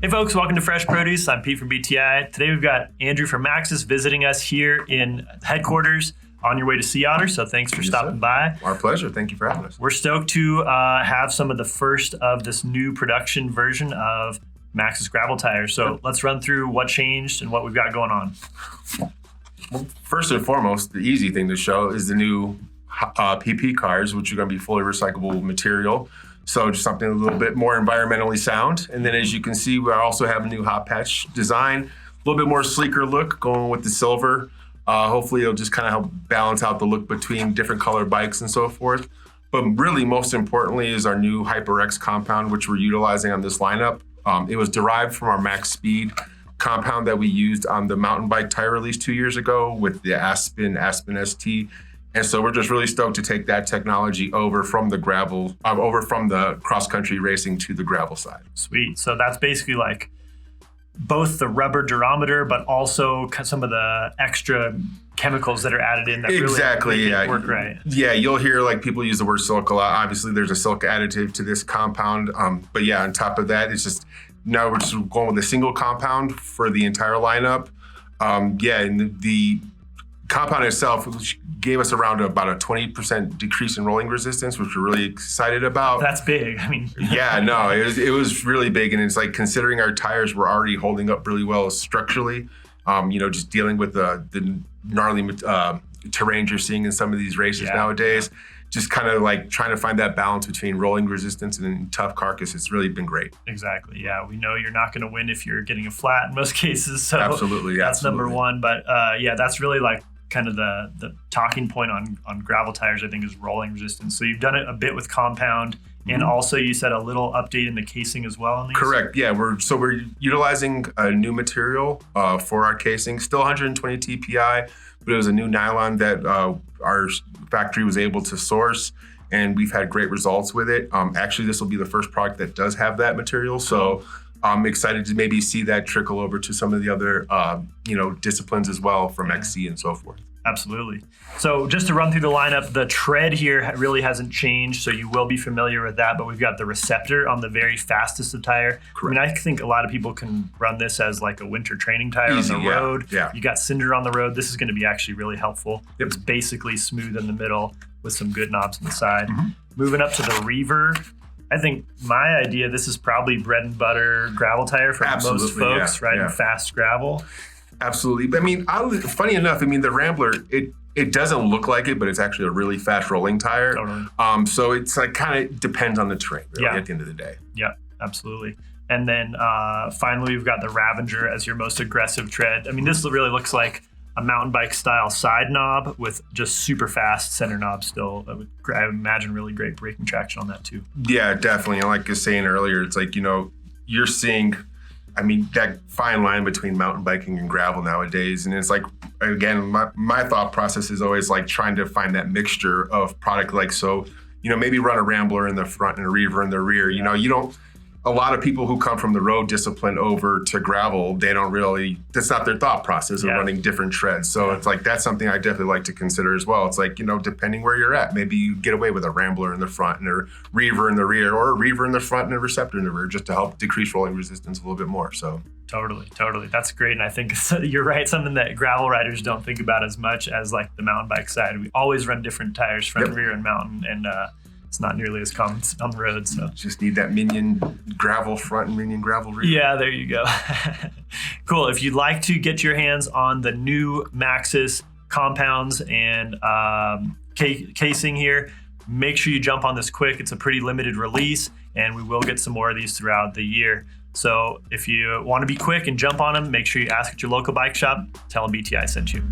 Hey folks, welcome to Fresh Produce. I'm Pete from BTI. Today we've got Andrew from Maxxis visiting us here in headquarters on your way to Sea Otter, so thanks for stopping by. Our pleasure. Thank you for having us. We're stoked to have some of the first of this new production version of Maxxis gravel tires. So let's run through what changed and what we've got going on. Well, first and foremost, the easy thing to show is the new PP cars, which are going to be fully recyclable material. So just something a little bit more environmentally sound. And then as you can see, we also have a new hot patch design, a little bit more sleeker look going with the silver. Hopefully it'll just kind of help balance out the look between different color bikes and so forth. But really, most importantly, is our new HYPR-X compound, which we're utilizing on this lineup. It was derived from our Max Speed compound that we used on the mountain bike tire release 2 years ago with the Aspen ST. And so we're just really stoked to take that technology over from the cross-country racing to the gravel side. Sweet. So that's basically like both the rubber durometer, but also some of the extra chemicals that are added in that really work right. Yeah, you'll hear like people use the word silk a lot. Obviously, there's a silk additive to this compound. But yeah, on top of that, it's just now we're just going with a single compound for the entire lineup. And the compound itself gave us around about a 20% decrease in rolling resistance, which we're really excited about. That's big. I mean, yeah, no, it was really big, and it's like considering our tires were already holding up really well structurally. Just dealing with the gnarly terrain you're seeing in some of these races nowadays. Just kind of like trying to find that balance between rolling resistance and tough carcass. It's really been great. Exactly. Yeah, we know you're not going to win if you're getting a flat in most cases. So absolutely, that's number one. But that's really like kind of the talking point on gravel tires, I think, is rolling resistance. So you've done it a bit with compound, and also you said a little update in the casing as well on these? Correct. Yeah, we're utilizing a new material for our casing, still 120 TPI, but it was a new nylon that our factory was able to source, and we've had great results with it. Actually, this will be the first product that does have that material, so I'm excited to maybe see that trickle over to some of the other disciplines as well from XC and so forth. Absolutely. So just to run through the lineup, the tread here really hasn't changed, so you will be familiar with that, but we've got the Receptor on the very fastest of tire. Correct. I mean, I think a lot of people can run this as like a winter training tire on the road. Yeah. You got Cinder on the road. This is going to be actually really helpful. Yep. It's basically smooth in the middle with some good knobs on the side. Moving up to the Reaver, I think my idea, this is probably bread and butter gravel tire for most folks riding fast gravel. Absolutely. But I mean, funny enough, the Rambler, it doesn't look like it, but it's actually a really fast rolling tire. Totally. So it's like kind of depends on the terrain really, at the end of the day. Yeah, absolutely. And then finally, we've got the Ravager as your most aggressive tread. I mean, this really looks like a mountain bike style side knob with just super fast center knob still. I would imagine really great braking traction on that too. Yeah, definitely. And like I was saying earlier, it's like, you're seeing, that fine line between mountain biking and gravel nowadays. And it's like, again, my thought process is always like trying to find that mixture of product. Like, so, maybe run a Rambler in the front and a Reaver in the rear. A lot of people who come from the road discipline over to gravel, that's not their thought process of running different treads. So it's like, that's something I definitely like to consider as well. It's like, depending where you're at, maybe you get away with a Rambler in the front and a Reaver in the rear, or a Reaver in the front and a Receptor in the rear, just to help decrease rolling resistance a little bit more. So Totally. That's great. And I think you're right. Something that gravel riders don't think about as much as like the mountain bike side. We always run different tires, front, rear, and mountain. And, it's not nearly as common on the road. So just need that minion gravel front and minion gravel rear. Yeah, there you go. Cool. If you'd like to get your hands on the new Maxxis compounds and casing here, make sure you jump on this quick. It's a pretty limited release, and we will get some more of these throughout the year. So if you want to be quick and jump on them, make sure you ask at your local bike shop. Tell them BTI sent you.